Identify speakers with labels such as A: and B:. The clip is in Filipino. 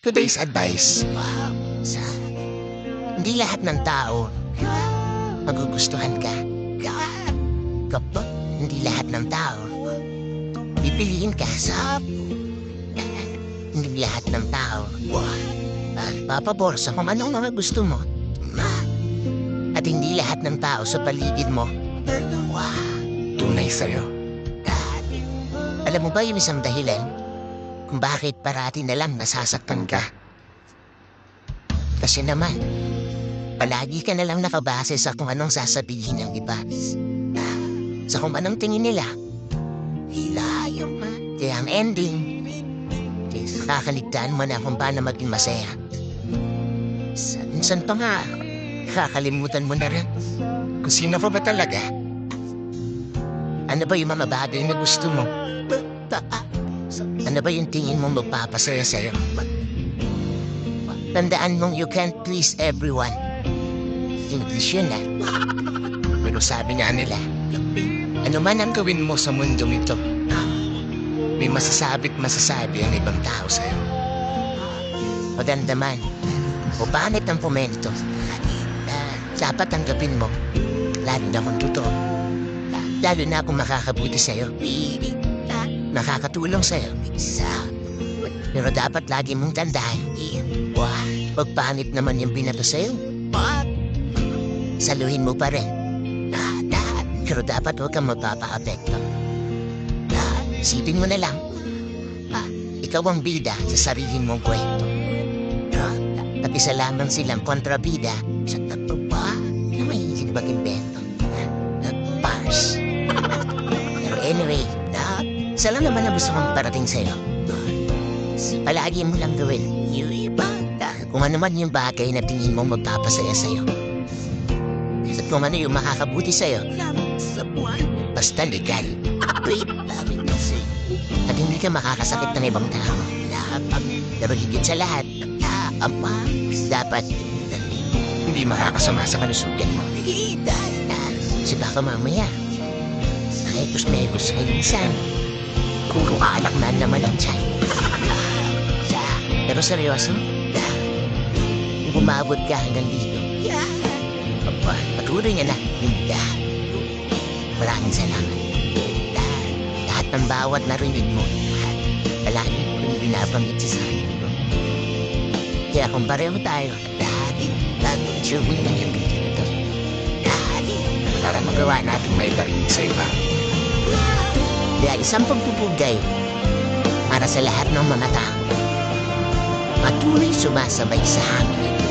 A: Today's advice.
B: Hindi lahat ng tao magugustuhan ka. Kapag hindi lahat ng tao pipiliin ka sa hindi lahat ng tao papabor sa kung anong mga gusto mo. At hindi lahat ng tao sa paligid mo
A: Tunay sa'yo.
B: alam mo ba yung isang dahilan kung bakit parati na lang nasasaktan ka? Kasi naman, palagi ka na lang nakabase sa kung anong sasabihin ng iba. Sa kung anong tingin nila. Kaya ang ending, kakaligtaan mo na kung paano maging masaya. Minsan pa nga, kakalimutan mo na rin.
A: Kung sino ka ba talaga?
B: Ano ba yung mga bagay na gusto mo? Ano ba yung tingin mong magpapasaya sa'yo? Tandaan mong you can't please everyone. English yun Pero sabi nga nila, ano man ang gawin mo sa mundong ito, may masasabi't masasabi ang ibang tao sa'yo. Maganda man, o pangit ang komento, dapat tanggapin mo, lalo na kung totoo. Lalo na kung makakabuti sa'yo. Nakakatulong sa'yo. Pero dapat lagi mong tandaan, pag pangit naman yung binato sa'yo, saluhin mo pa rin. Pero dapat huwag kang magpapa-apekto. Isipin mo na lang, ikaw ang bida sa sarili mong kwento. At isa lamang silang kontrabida sa tatupa na mahilig mag-invento. Pars. Pero anyway, isa lang naman ang gusto kong parating sa'yo. Palagi mo lang gawin. Kung ano man yung bagay na tingin mo magpapasaya sa'yo. At kung ano yung makakabuti sa'yo. Basta legal. At hindi ka makakasakit ng ibang tao. Pero higit sa lahat, dapat hindi makakasama sa kalusugan mo. Kasi baka mamaya, nakikos-mekos kayo minsan. Puro alak na naman ang tiyan. Pero seryoso, kung umabot ka hanggang dito, patuloy nga na. Maraming salamat. Lahat ng bawat narinig mo, palagi mo rin binabanggit sa sarili mo. Kaya kung pareho tayo, sure mo naman yung video na to.
A: Para magawa natin may barinig sa iba.
B: Kaya isang pagpupugay para sa lahat ng mga tao. Patuloy sumasabay sa hangin.